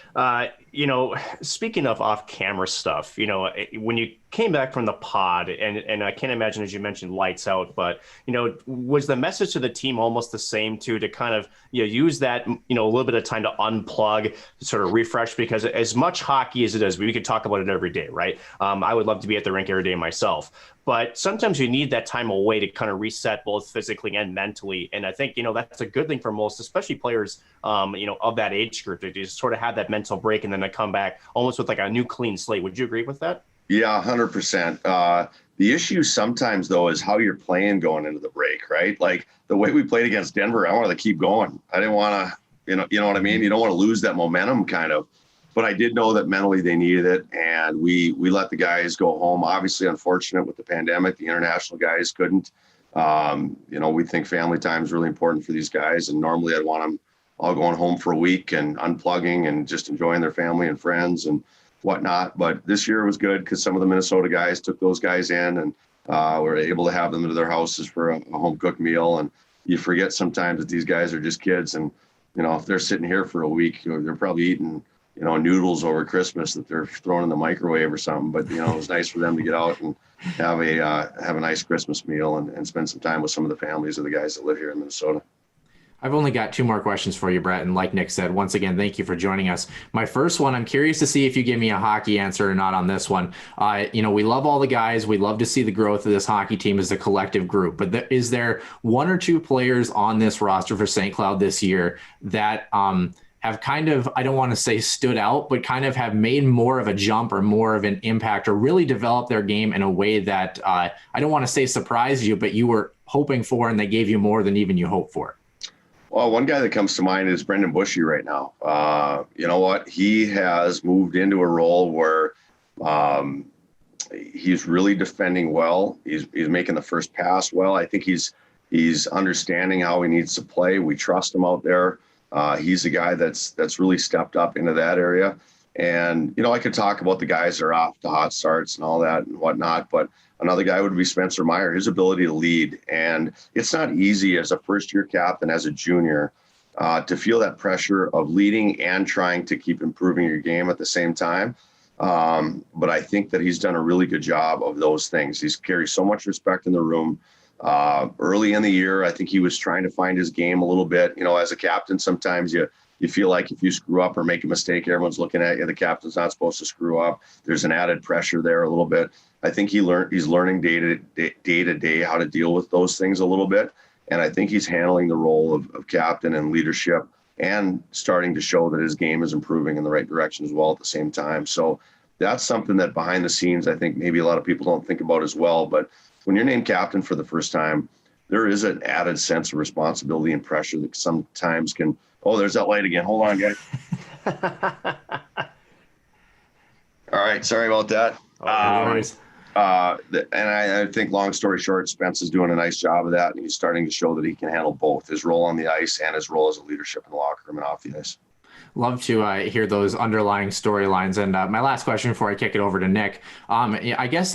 You know, speaking of off-camera stuff, you know, when you came back from the pod, and I can't imagine, as you mentioned, lights out, but, you know, was the message to the team almost the same too, to kind of, you know, use that, you know, a little bit of time to unplug, to sort of refresh? Because as much hockey as it is, we could talk about it every day, right? I would love to be at the rink every day myself. But sometimes you need that time away to kind of reset both physically and mentally. And I think, you know, that's a good thing for most, especially players, you know, of that age group, to just sort of have that mental break and then to come back almost with like a new clean slate. Would you agree with that? Yeah, 100%. The issue sometimes, though, is how you're playing going into the break, right? Like the way we played against Denver, I wanted to keep going. I didn't want to, you know what I mean? You don't want to lose that momentum kind of. But I did know that mentally they needed it, and we let the guys go home. Obviously, unfortunate with the pandemic, the international guys couldn't. You know, we think family time is really important for these guys, and normally I'd want them all going home for a week and unplugging and just enjoying their family and friends and whatnot. But this year was good because some of the Minnesota guys took those guys in and were able to have them into their houses for a home cooked meal. And you forget sometimes that these guys are just kids, and you know, if they're sitting here for a week, you know, they're probably eating, you know, noodles over Christmas that they're throwing in the microwave or something. But, you know, it was nice for them to get out and have a nice Christmas meal and spend some time with some of the families of the guys that live here in Minnesota. I've only got two more questions for you, Brett. And like Nick said, once again, thank you for joining us. My first one, I'm curious to see if you give me a hockey answer or not on this one. You know, we love all the guys. We love to see the growth of this hockey team as a collective group. But is there one or two players on this roster for St. Cloud this year that have kind of, I don't want to say stood out, but kind of have made more of a jump or more of an impact or really developed their game in a way that I don't want to say surprised you, but you were hoping for and they gave you more than even you hoped for? Well, one guy that comes to mind is Brendan Bushy right now. You know what? He has moved into a role where he's really defending well. He's making the first pass well. I think he's understanding how he needs to play. We trust him out there. He's a guy that's really stepped up into that area. And, you know, I could talk about the guys that are off to hot starts and all that and whatnot, but another guy would be Spencer Meyer, his ability to lead. And it's not easy as a first-year captain, as a junior, to feel that pressure of leading and trying to keep improving your game at the same time. But I think that he's done a really good job of those things. He's carried so much respect in the room. Early in the year, I think he was trying to find his game a little bit. You know, as a captain, sometimes you feel like if you screw up or make a mistake, everyone's looking at you. The captain's not supposed to screw up. There's an added pressure there a little bit. I think he's learning day to day how to deal with those things a little bit. And I think he's handling the role of captain and leadership and starting to show that his game is improving in the right direction as well at the same time. So that's something that behind the scenes, I think maybe a lot of people don't think about as well. But when you're named captain for the first time, there is an added sense of responsibility and pressure that sometimes can, oh, there's that light again. Hold on, guys. All right. Sorry about that. No worries. And I think, long story short, Spence is doing a nice job of that, and he's starting to show that he can handle both his role on the ice and his role as a leadership in the locker room and off the ice. Love to hear those underlying storylines. And my last question before I kick it over to Nick, I guess,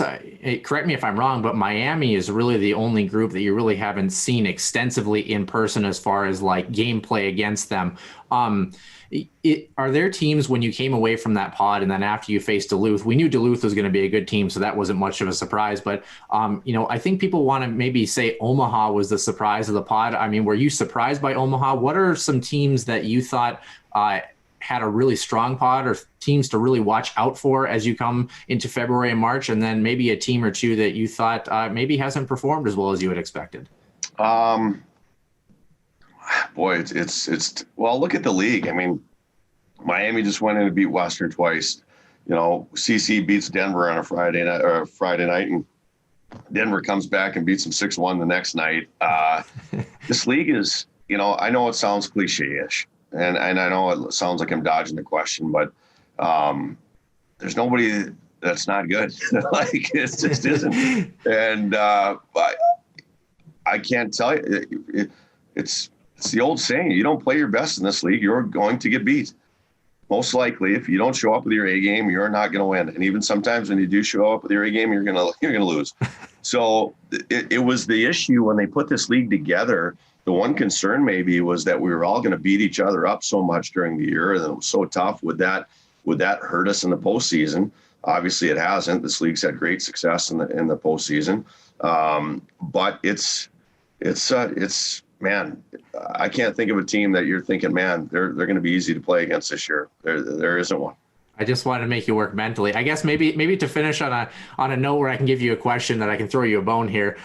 correct me if I'm wrong, but Miami is really the only group that you really haven't seen extensively in person as far as like gameplay against them. Are there teams when you came away from that pod and then after you faced Duluth, we knew Duluth was going to be a good team, so that wasn't much of a surprise. But, you know, I think people want to maybe say Omaha was the surprise of the pod. I mean, were you surprised by Omaha? What are some teams that you thought had a really strong pod or teams to really watch out for as you come into February and March, and then maybe a team or two that you thought maybe hasn't performed as well as you had expected? Boy, it's well, look at the league. I mean, Miami just went in and beat Western twice. You know, CC beats Denver on a Friday night, and Denver comes back and beats them 6-1 the next night. This league is, you know, I know it sounds cliche-ish, and I know it sounds like I'm dodging the question, but there's nobody that's not good. Like, it just isn't. And I can't tell you. It's the old saying: you don't play your best in this league, you're going to get beat. Most likely, if you don't show up with your A game, you're not going to win. And even sometimes when you do show up with your A game, you're going to lose. So it was the issue when they put this league together. The one concern maybe was that we were all going to beat each other up so much during the year, and it was so tough. Would that hurt us in the postseason? Obviously, it hasn't. This league's had great success in the postseason, but it's man, I can't think of a team that you're thinking, man, they're going to be easy to play against this year. There isn't one. I just wanted to make you work mentally. I guess maybe to finish on a note where I can give you a question that I can throw you a bone here.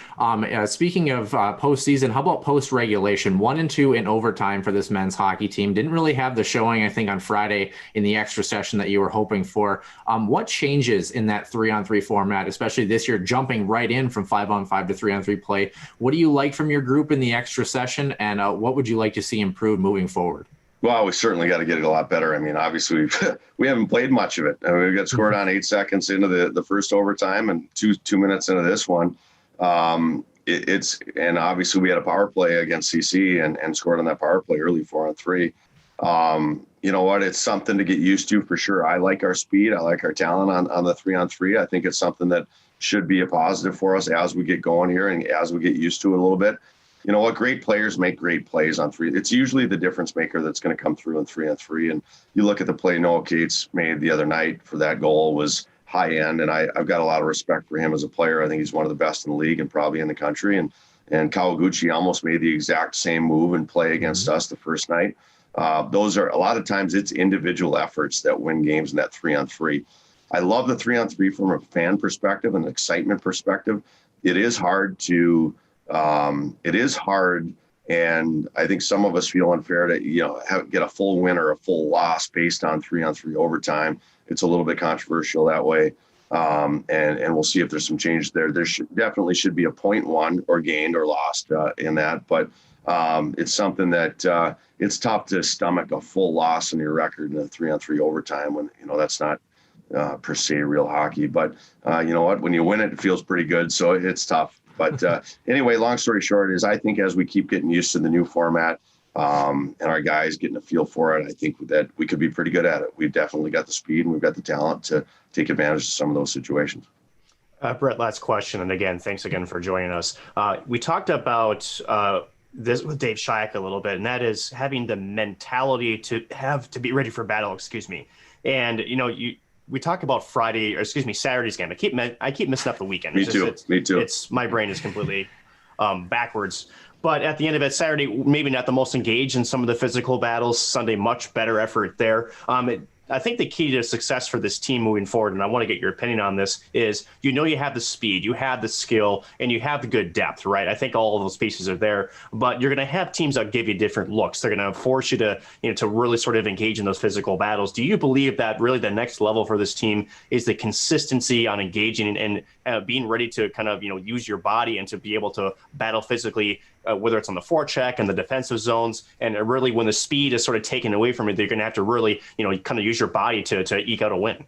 Speaking of postseason, how about post regulation? 1-2 in overtime for this men's hockey team. Didn't really have the showing, I think, on Friday in the extra session that you were hoping for. What changes in that 3-on-3 format, especially this year, jumping right in from 5-on-5 to 3-on-3 play? What do you like from your group in the extra session, and what would you like to see improved moving forward? Well, we certainly got to get it a lot better. I mean, obviously, we haven't played much of it. I mean, we got scored on 8 seconds into the first overtime and two minutes into this one. And obviously we had a power play against CC and scored on that power play early 4-on-3. You know what? It's something to get used to for sure. I like our speed. I like our talent on the 3-on-3. I think it's something that should be a positive for us as we get going here and as we get used to it a little bit. You know what? Great players make great plays on 3. It's usually the difference maker that's going to come through in 3-on-3. And you look at the play Noah Cates made the other night for that goal was high end. And I've got a lot of respect for him as a player. I think he's one of the best in the league and probably in the country. And Kawaguchi almost made the exact same move and play against us the first night. Those are a lot of times it's individual efforts that win games in that 3-on-3. I love the 3-on-3 from a fan perspective and excitement perspective. It is hard, and I think some of us feel unfair to get a full win or a full loss based on 3-on-3 overtime. It's a little bit controversial that way, and we'll see if there's some change there. There definitely should be a point won or gained or lost in that, but it's something that it's tough to stomach a full loss in your record in a 3-on-3 overtime when that's not per se real hockey. But you know what? When you win it, it feels pretty good. So it's tough. But anyway, long story short is I think as we keep getting used to the new format and our guys getting a feel for it, I think that we could be pretty good at it. We've definitely got the speed and we've got the talent to take advantage of some of those situations. Brett, last question. And again, thanks again for joining us. We talked about this with Dave Shayak a little bit, and that is having the mentality to be ready for battle, And, we talk about Saturday's game. I keep missing up the weekend. Me too. It's my brain is completely backwards. But at the end of it, Saturday, maybe not the most engaged in some of the physical battles. Sunday, much better effort there. I think the key to success for this team moving forward, and I want to get your opinion on this, is you have the speed, you have the skill, and you have the good depth, right? I think all of those pieces are there, but you're going to have teams that give you different looks. They're going to force you to, to really sort of engage in those physical battles. Do you believe that really the next level for this team is the consistency on engaging and being ready to kind of, use your body and to be able to battle physically, whether it's on the forecheck and the defensive zones, and really when the speed is sort of taken away from it, you're going to have to really, kind of use your body to eke out a win.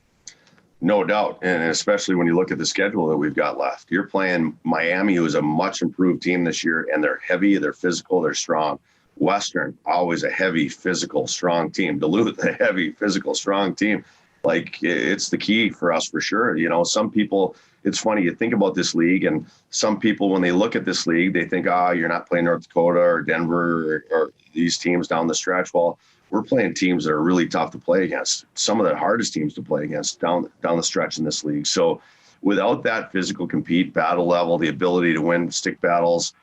No doubt. And especially when you look at the schedule that we've got left, you're playing Miami, who is a much improved team this year, and they're heavy, they're physical, they're strong. Western, always a heavy, physical, strong team. Duluth, a heavy, physical, strong team. Like, it's the key for us for sure. Some people, it's funny, you think about this league, and some people, when they look at this league, they think, you're not playing North Dakota or Denver or these teams down the stretch. Well, we're playing teams that are really tough to play against, some of the hardest teams to play against down the stretch in this league. So without that physical battle level, the ability to win stick battles,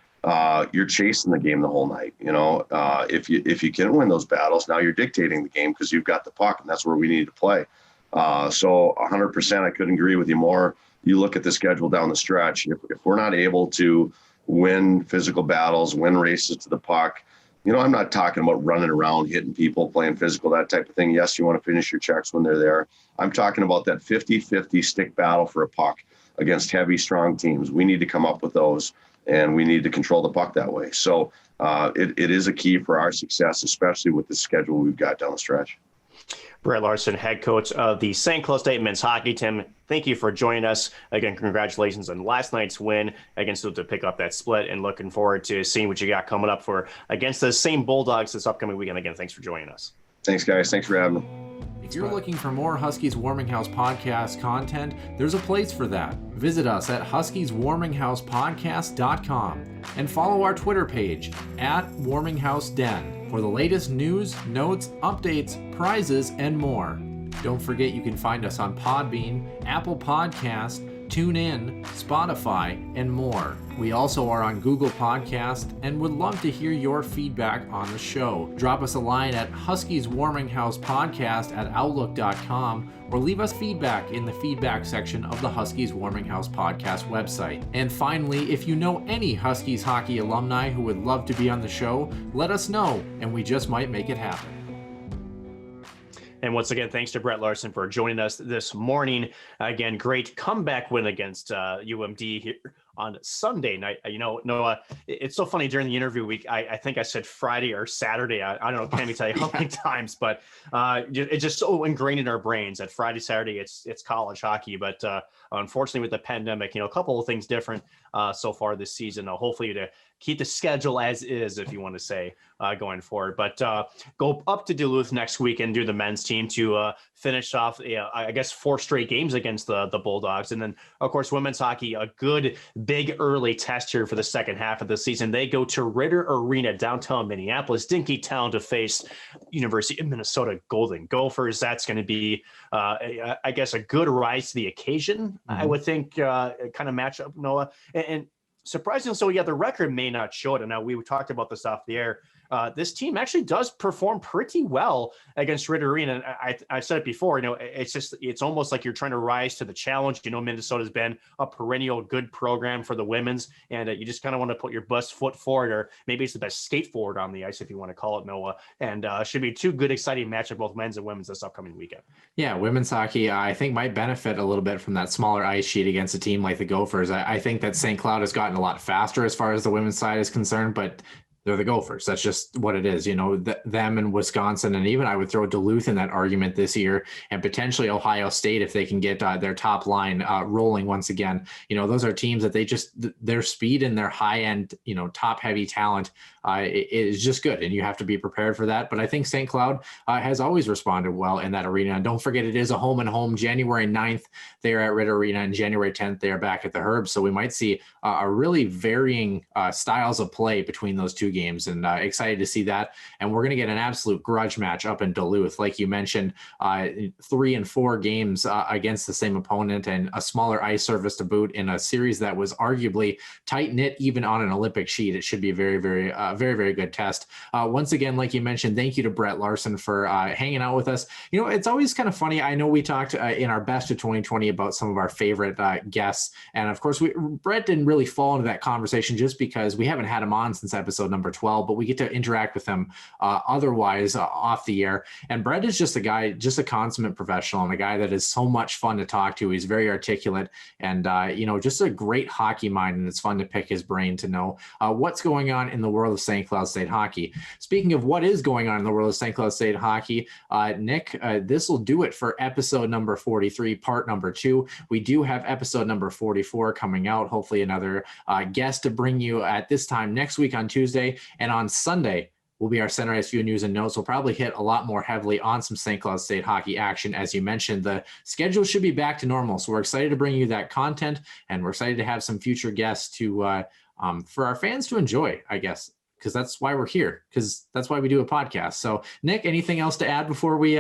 you're chasing the game the whole night. If you can win those battles, now you're dictating the game because you've got the puck, and that's where we need to play. So 100%, I couldn't agree with you more. You look at the schedule down the stretch, if we're not able to win physical battles, win races to the puck, I'm not talking about running around, hitting people, playing physical, that type of thing. Yes, you want to finish your checks when they're there. I'm talking about that 50-50 stick battle for a puck against heavy, strong teams. We need to come up with those, and we need to control the puck that way. So it is a key for our success, especially with the schedule we've got down the stretch. Brett Larson, head coach of the St. Cloud State men's hockey team. Thank you for joining us. Again, congratulations on last night's win against to pick up that split, and looking forward to seeing what you got coming up for against the same Bulldogs this upcoming weekend. Again, thanks for joining us. Thanks, guys. Thanks for having me. If you're looking for more Huskies Warming House podcast content, there's a place for that. Visit us at huskieswarminghousepodcast.com and follow our Twitter page @warminghouseden for the latest news, notes, updates, prizes, and more. Don't forget you can find us on Podbean, Apple Podcast, TuneIn, Spotify, and more. We also are on Google Podcast and would love to hear your feedback on the show. Drop us a line at huskieswarminghousepodcast@outlook.com or leave us feedback in the feedback section of the Huskies Warming House podcast website. And finally, if you know any Huskies hockey alumni who would love to be on the show, let us know and we just might make it happen. And once again, thanks to Brett Larson for joining us this morning. Again, great comeback win against UMD here on Sunday night. Noah, it's so funny during the interview week. I think I said Friday or Saturday. I don't know, can't even tell you how many times, but it's just so ingrained in our brains that Friday, Saturday, it's college hockey. But unfortunately, with the pandemic, a couple of things different so far this season. Hopefully to keep the schedule as is, if you want to say, going forward. But go up to Duluth next week and do the men's team to finish off, I guess, 4 straight games against the Bulldogs. And then, of course, women's hockey, a good big early test here for the second half of the season. They go to Ritter Arena, downtown Minneapolis, dinky town, to face University of Minnesota Golden Gophers. That's going to be, I guess, a good rise to the occasion, I would think, kind of matchup, Noah. And surprisingly, so the record may not show it. And now we talked about this off the air. This team actually does perform pretty well against Ritter Arena. And I said it before, it's almost like you're trying to rise to the challenge. Minnesota's been a perennial good program for the women's, and you just kind of want to put your best foot forward, or maybe it's the best skate forward on the ice, if you want to call it, Noah. And should be 2 good, exciting matchup, both men's and women's, this upcoming weekend. Yeah, women's hockey, I think, might benefit a little bit from that smaller ice sheet against a team like the Gophers. I think that St. Cloud has gotten a lot faster as far as the women's side is concerned, but they're the Gophers. That's just what it is. Them and Wisconsin, and even I would throw Duluth in that argument this year, and potentially Ohio State if they can get their top line rolling once again. Those are teams that their speed and their high end, top heavy talent is just good, and you have to be prepared for that. But I think St. Cloud has always responded well in that arena. And don't forget, it is a home and home. January 9th, they are at Ritter Arena, and January 10th, they are back at the Herb. So we might see a really varying styles of play between those two games, and excited to see that. And we're going to get an absolute grudge match up in Duluth, like you mentioned, 3 and 4 games against the same opponent, and a smaller ice surface to boot, in a series that was arguably tight knit even on an Olympic sheet. It should be a very, very, very good test. Once again, like you mentioned, thank you to Brett Larson for hanging out with us. It's always kind of funny. I know we talked in our best of 2020 about some of our favorite guests, and of course, Brett didn't really fall into that conversation just because we haven't had him on since episode number 12, but we get to interact with him otherwise off the air. And Brett is just a guy, just a consummate professional, and a guy that is so much fun to talk to. He's very articulate, and just a great hockey mind, and it's fun to pick his brain to know what's going on in the world of St. Cloud State hockey. Speaking of what is going on in the world of St. Cloud State hockey, Nick, this will do it for episode number 43, part number 2. We do have episode number 44 coming out, hopefully another guest to bring you at this time next week on Tuesday. And on Sunday will be our Center Ice View news and notes. We'll probably hit a lot more heavily on some St. Cloud State hockey action. As you mentioned, the schedule should be back to normal. So we're excited to bring you that content, and we're excited to have some future guests to for our fans to enjoy, I guess, because that's why we're here, because that's why we do a podcast. So, Nick, anything else to add before we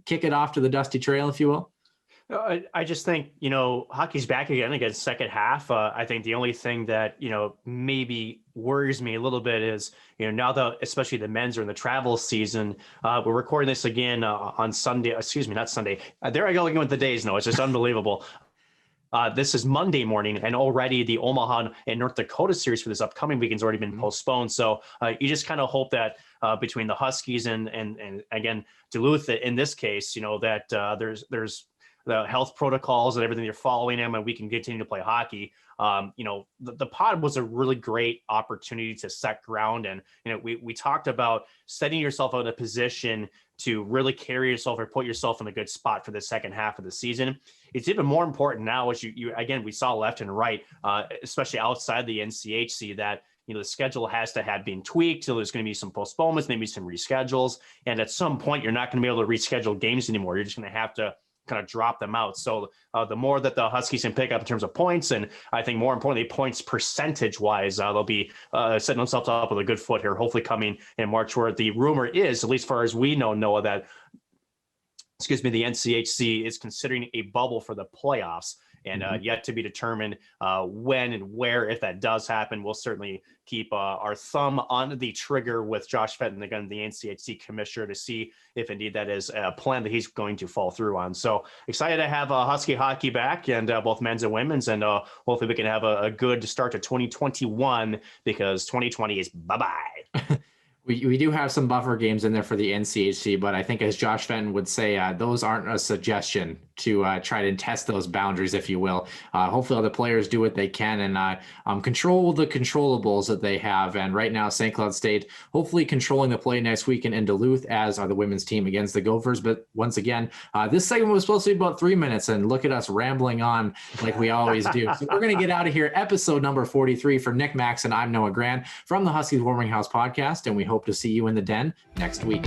kick it off to the dusty trail, if you will? I just think, hockey's back again against second half. I think the only thing that, maybe worries me a little bit is, now that especially the men's are in the travel season, we're recording this again on Sunday, not Sunday. There I go again with the days. No, it's just unbelievable. This is Monday morning, and already the Omaha and North Dakota series for this upcoming weekend's already been postponed. So you just kind of hope that between the Huskies and again, Duluth in this case, that there's the health protocols and everything, you're following them, and we can continue to play hockey. The pod was a really great opportunity to set ground. And, we talked about setting yourself out in a position to really carry yourself or put yourself in a good spot for the second half of the season. It's even more important now, as you again, we saw left and right, especially outside the NCHC, that the schedule has to have been tweaked. So there's going to be some postponements, maybe some reschedules. And at some point, you're not going to be able to reschedule games anymore. You're just going to have to kind of drop them out. So the more that the Huskies can pick up in terms of points, and I think more importantly, points percentage wise, they'll be setting themselves up with a good foot here, hopefully coming in March, where the rumor is, at least as far as we know, Noah, that the NCHC is considering a bubble for the playoffs. And yet to be determined when and where, if that does happen. We'll certainly keep our thumb on the trigger with Josh Fenton, again, the NCHC commissioner, to see if indeed that is a plan that he's going to fall through on. So excited to have Husky hockey back, and both men's and women's, and hopefully we can have a good start to 2021, because 2020 is bye-bye. We do have some buffer games in there for the NCHC, but I think, as Josh Fenton would say, those aren't a suggestion to try to test those boundaries, if you will. Hopefully all the players do what they can and control the controllables that they have. And right now, St. Cloud State hopefully controlling the play next weekend in Duluth, as are the women's team against the Gophers. But once again, this segment was supposed to be about 3 minutes, and look at us rambling on like we always do. So we're going to get out of here. Episode number 43 for Nick Max, and I'm Noah Grant from the Huskies Warming House podcast, and we hope to see you in the den next week.